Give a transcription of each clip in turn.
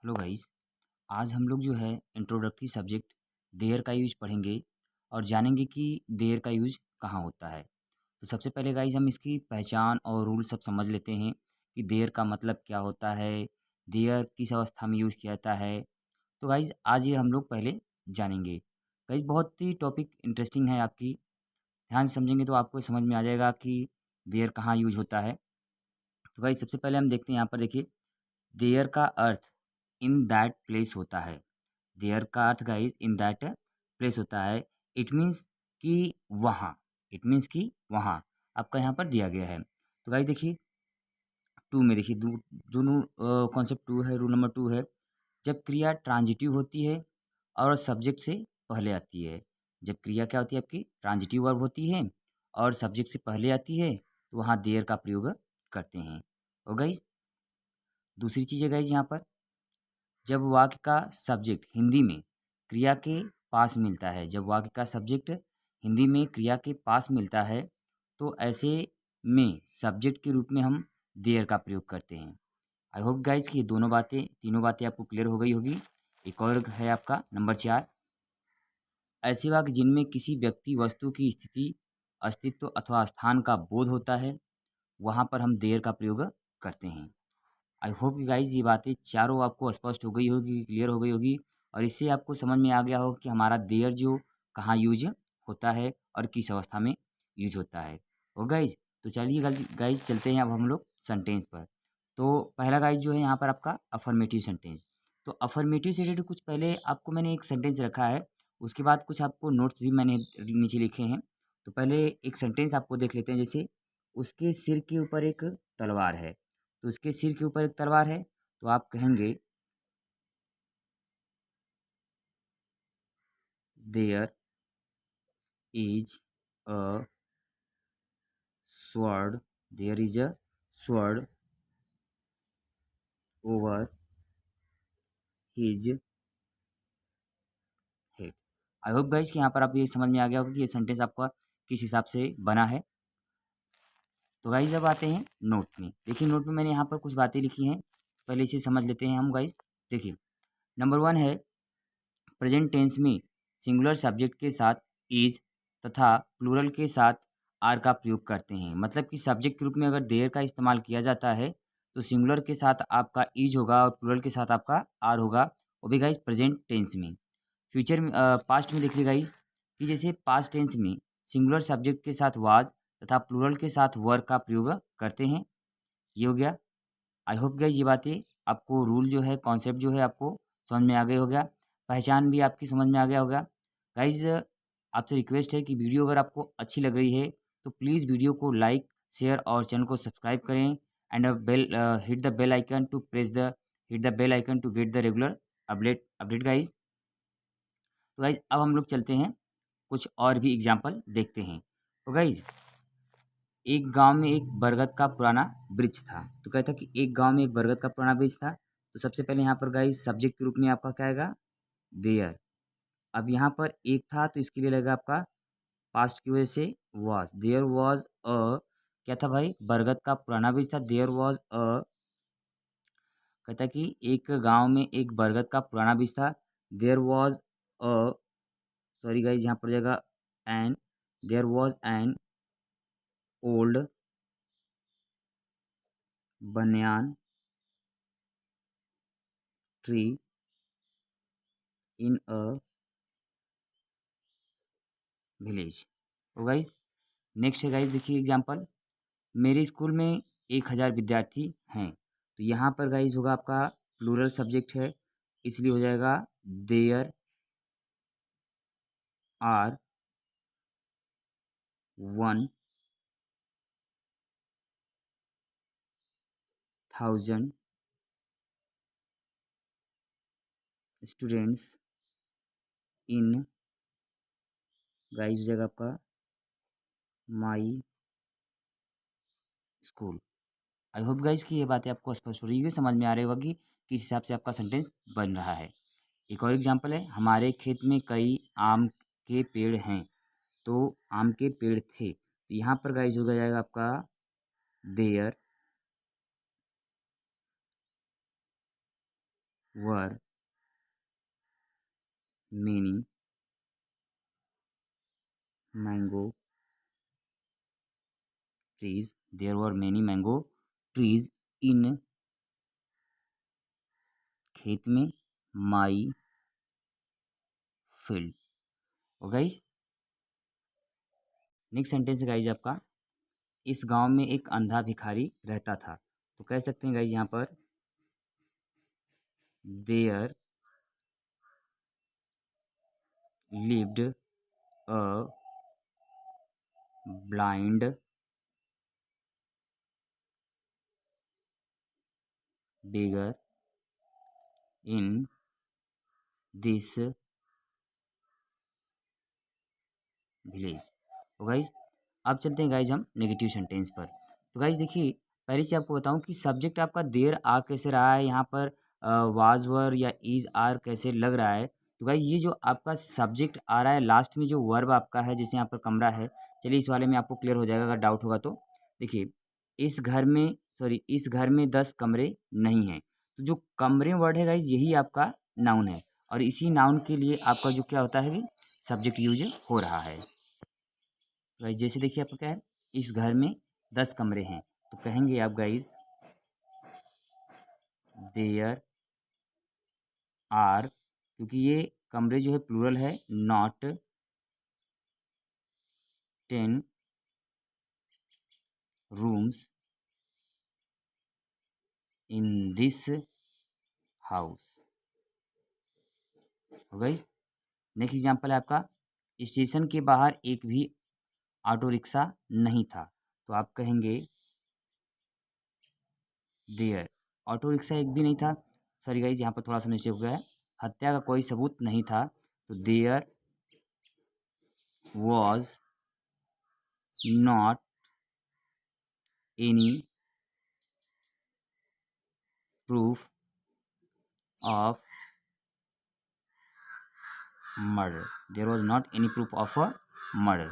Hello guys. आज हम लोग जो है इंट्रोडक्टरी सब्जेक्ट देयर का यूज पढ़ेंगे और जानेंगे कि देयर का यूज कहाँ होता है। तो सबसे पहले गाइस हम इसकी पहचान और रूल सब समझ लेते हैं कि देयर का मतलब क्या होता है, देयर किस अवस्था में यूज किया जाता है। तो गाइस आज ये हम लोग पहले जानेंगे। गाइस बहुत ही टॉपिक इंटरेस्टिंग है, आपकी ध्यान से समझेंगे तो आपको समझ में आ जाएगा कि देयर कहाँ यूज होता है। तो गाइस सबसे पहले हम देखते हैं, यहाँ पर देखिए, देयर का अर्थ इन दैट प्लेस होता है। देयर का अर्थ गाइस इन दैट प्लेस होता है। इट मीन्स कि वहाँ, इट मीन्स कि वहाँ आपका यहाँ पर दिया गया है। तो गाइस देखिए, टू में देखिए, दोनों कॉन्सेप्ट टू है, रूल नंबर टू है। जब क्रिया ट्रांजिटिव होती है और सब्जेक्ट से पहले आती है, जब क्रिया क्या होती है आपकी, ट्रांजिटिव वर्ब होती है और सब्जेक्ट से पहले आती है, तो वहाँ देयर का प्रयोग करते हैं। और गाइस दूसरी चीज़ है गाइस, यहाँ पर जब वाक्य का सब्जेक्ट हिंदी में क्रिया के पास मिलता है, जब वाक्य का सब्जेक्ट हिंदी में क्रिया के पास मिलता है, तो ऐसे में सब्जेक्ट के रूप में हम देयर का प्रयोग करते हैं। आई होप गाइस कि ये दोनों बातें, तीनों बातें आपको क्लियर हो गई होगी। एक और है आपका नंबर चार, ऐसे वाक्य जिनमें किसी व्यक्ति वस्तु की स्थिति, अस्तित्व अथवा स्थान का बोध होता है, वहाँ पर हम देयर का प्रयोग करते हैं। आई होप कि गाइज़ ये बातें चारों आपको स्पष्ट हो गई होगी, क्लियर हो गई होगी और इससे आपको समझ में आ गया होगा कि हमारा देयर जो कहाँ यूज होता है और किस अवस्था में यूज होता है। और गाइज़ तो चलिए गाइज़ चलते हैं अब हम लोग सेंटेंस पर। तो पहला गाइज़ जो है यहाँ पर आपका अफर्मेटिव सेंटेंस। तो अफर्मेटिव से रिलेटेड कुछ पहले आपको मैंने एक सेंटेंस रखा है, उसके बाद कुछ आपको नोट्स भी मैंने नीचे लिखे हैं। तो पहले एक सेंटेंस आपको देख लेते हैं, जैसे उसके सिर के ऊपर एक तलवार है। तो उसके सिर के ऊपर एक तलवार है, तो आप कहेंगे there is a sword, there is a sword over his head. I hope guys कि यहाँ पर आप ये समझ में आ गया होगा कि ये सेंटेंस आपका किस हिसाब से बना है। तो गाइस अब आते हैं नोट में। देखिए नोट में मैंने यहाँ पर कुछ बातें लिखी हैं, पहले इसे समझ लेते हैं हम गाइस। देखिए नंबर वन है, प्रेजेंट टेंस में सिंगुलर सब्जेक्ट के साथ इज तथा प्लूरल के साथ आर का प्रयोग करते हैं। मतलब कि सब्जेक्ट के रूप में अगर देयर का इस्तेमाल किया जाता है, तो सिंगुलर के साथ आपका इज होगा और प्लूरल के साथ आपका आर होगा, वो भी गाइज प्रेजेंट टेंस में। फ्यूचर में पास्ट में देख लीजिए गाइज कि जैसे पास्ट टेंस में सिंगुलर सब्जेक्ट के साथ वाज तथा प्लूरल के साथ वर का प्रयोग करते हैं। ये हो गया। आई होप गाइज ये बातें आपको, रूल जो है, कॉन्सेप्ट जो है, आपको समझ में आ गया हो गया, पहचान भी आपकी समझ में आ गया होगा। गाइज आपसे रिक्वेस्ट है कि वीडियो अगर आपको अच्छी लग रही है तो प्लीज़ वीडियो को लाइक, शेयर और चैनल को सब्सक्राइब करें and bell hit the bell icon to press the hit the bell icon to get the regular update guys. तो गाइज अब हम लोग चलते हैं, कुछ और भी एग्जाम्पल देखते हैं। तो गाइज एक गांव में एक बरगद का पुराना वृक्ष था। तो कहता कि एक गांव में एक बरगद का पुराना वृक्ष था। तो सबसे पहले यहाँ पर गाइस सब्जेक्ट के रूप में आपका क्या आएगा, देयर। अब यहाँ पर एक था तो इसके लिए लगेगा आपका पास्ट की वजह से वॉज, देयर वॉज अ, क्या था भाई, बरगद का पुराना वृक्ष था, देयर वॉज अ। कहता कि एक गांव में एक बरगद का पुराना वृक्ष था, there was a, sorry guys यहाँ पर जाएगा an, there was an old banyan tree in a village. तो गाइज नेक्स्ट है गाइज, देखिए एग्जांपल, मेरे स्कूल में 1000 विद्यार्थी हैं। तो यहाँ पर गाइज होगा आपका प्लूरल सब्जेक्ट है, इसलिए हो जाएगा there are 1000 students in, guys हो जाएगा आपका my school. I hope guys कि ये बातें आपको स्पष्ट हो रही है, समझ में आ रही होगा कि किस हिसाब से आपका सेंटेंस बन रहा है। एक और एग्जांपल है, हमारे खेत में कई आम के पेड़ हैं। तो आम के पेड़ थे, तो यहाँ पर गाइज हो जाएगा आपका there were many mango trees, there were many mango trees in खेत में, माई फील्ड। और गाइस नेक्स्ट सेंटेंस है गाइस आपका, इस गांव में एक अंधा भिखारी रहता था। तो कह सकते हैं गाइस यहाँ पर there lived a blind beggar in this village. तो गाइज अब चलते हैं गाइज हम नेगेटिव सेंटेंस पर। तो गाइज देखिए, पहले से आपको बताऊं कि सब्जेक्ट आपका देर आ कैसे रहा है, यहाँ पर वाज वर या इज आर कैसे लग रहा है। तो गाइज ये जो आपका सब्जेक्ट आ रहा है लास्ट में, जो वर्ब आपका है, जैसे यहाँ पर कमरा है, चलिए इस वाले में आपको क्लियर हो जाएगा अगर डाउट होगा तो। देखिए, इस घर में 10 कमरे नहीं हैं। तो जो कमरे वर्ड है गाइज यही आपका नाउन है, और इसी नाउन के लिए आपका जो क्या होता है कि सब्जेक्ट यूज हो रहा है। गाइस जैसे देखिए आपका क्या है, इस घर में 10 कमरे हैं, तो कहेंगे आप गाइस देयर आर, क्योंकि ये कमरे जो है प्लूरल है, not 10 rooms in this house. Guys next example है आपका, स्टेशन के बाहर एक भी ऑटो रिक्शा नहीं था। तो आप कहेंगे देयर, ऑटो रिक्शा एक भी नहीं था, सॉरी गाइज यहाँ पर थोड़ा सा मिस्टेक हो गया है, हत्या का कोई सबूत नहीं था। तो there was not any proof of murder, there was not any proof of a murder.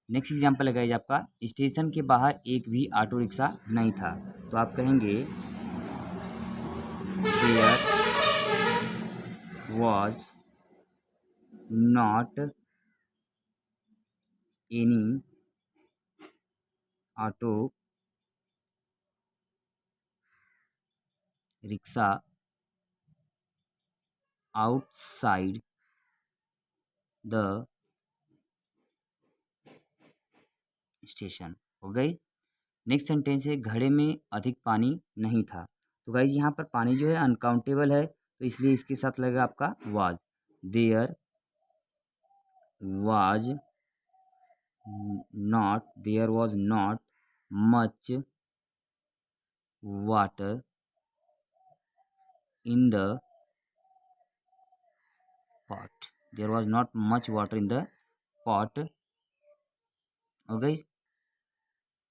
Next example है गाइज आपका, स्टेशन के बाहर एक भी ऑटो रिक्शा नहीं था। तो आप कहेंगे there was not any auto rickshaw outside the station. हो गई। नेक्स्ट सेंटेंस है, घड़े में अधिक पानी नहीं था। तो गाइज यहाँ पर पानी जो है अनकाउंटेबल है, तो इसलिए इसके साथ लगेगा आपका was. There was not, there was not much water in the pot, there was not much water in the pot. और गाइज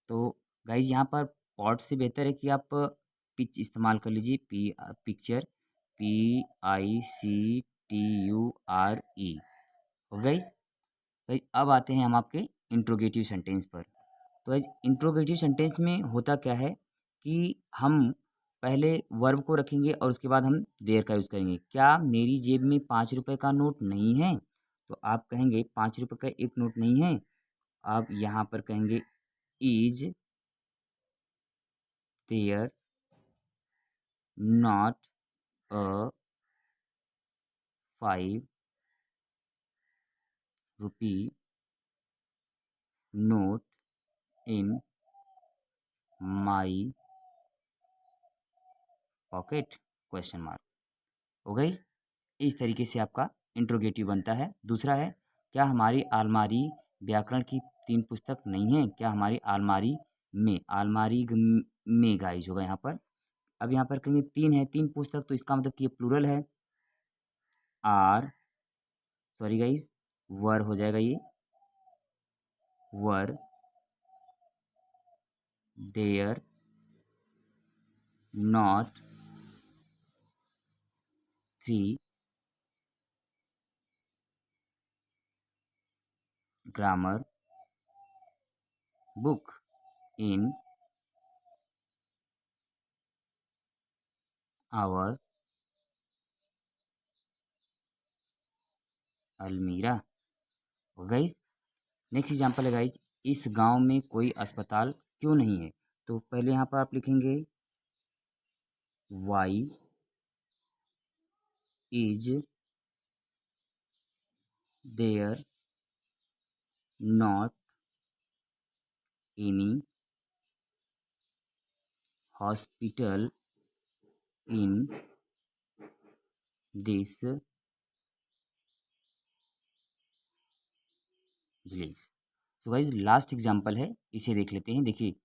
तो गाइज यहाँ पर पॉट से बेहतर है कि आप पिच इस्तेमाल कर लीजिए, पिक्चर, PICTURE। और गाइज गाइज अब आते हैं हम आपके इंट्रोगेटिव सेंटेंस पर। तो गाइज इंट्रोगेटिव सेंटेंस में होता क्या है कि हम पहले वर्ब को रखेंगे और उसके बाद हम देयर का यूज़ करेंगे। क्या मेरी जेब में 5 रुपए का नोट नहीं है? तो आप कहेंगे 5 रुपए का एक नोट नहीं है। आप यहाँ पर कहेंगे is there not a 5 rupee note in my pocket, question mark. हो गई। इस तरीके से आपका इंट्रोगेटिव बनता है। दूसरा है, क्या हमारी अलमारी व्याकरण की 3 पुस्तक नहीं है? क्या हमारी अलमारी में, अलमारी में गाइज होगा यहाँ पर। अब यहाँ पर कहेंगे 3 है, 3 पुस्तक, तो इसका मतलब कि ये प्लूरल है। आर, सॉरी गाइज, वर हो जाएगा ये, were there not 3 grammar book in our almirah. और गाइज नेक्स्ट एग्जांपल है गाइज, इस गांव में कोई अस्पताल क्यों नहीं है? तो पहले यहाँ पर आप लिखेंगे why is there not any hospital in this village. So guys last example है, इसे देख लेते हैं। देखिए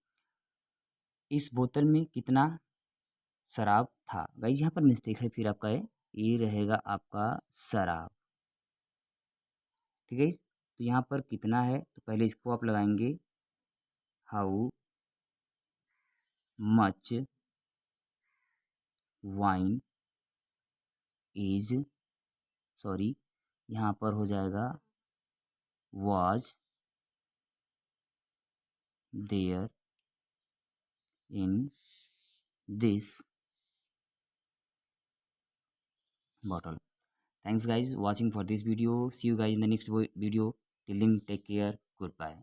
इस बोतल में कितना शराब था? गाइज यहाँ पर मिस्टेक है, फिर आपका है ये रहेगा आपका शराब। ठीक है गाइज, तो यहाँ पर कितना है तो पहले इसको आप लगाएंगे how much wine is, sorry यहाँ पर हो जाएगा was there in this bottle. Thanks guys watching for this video. See you guys in the next video. Till then take care. Goodbye.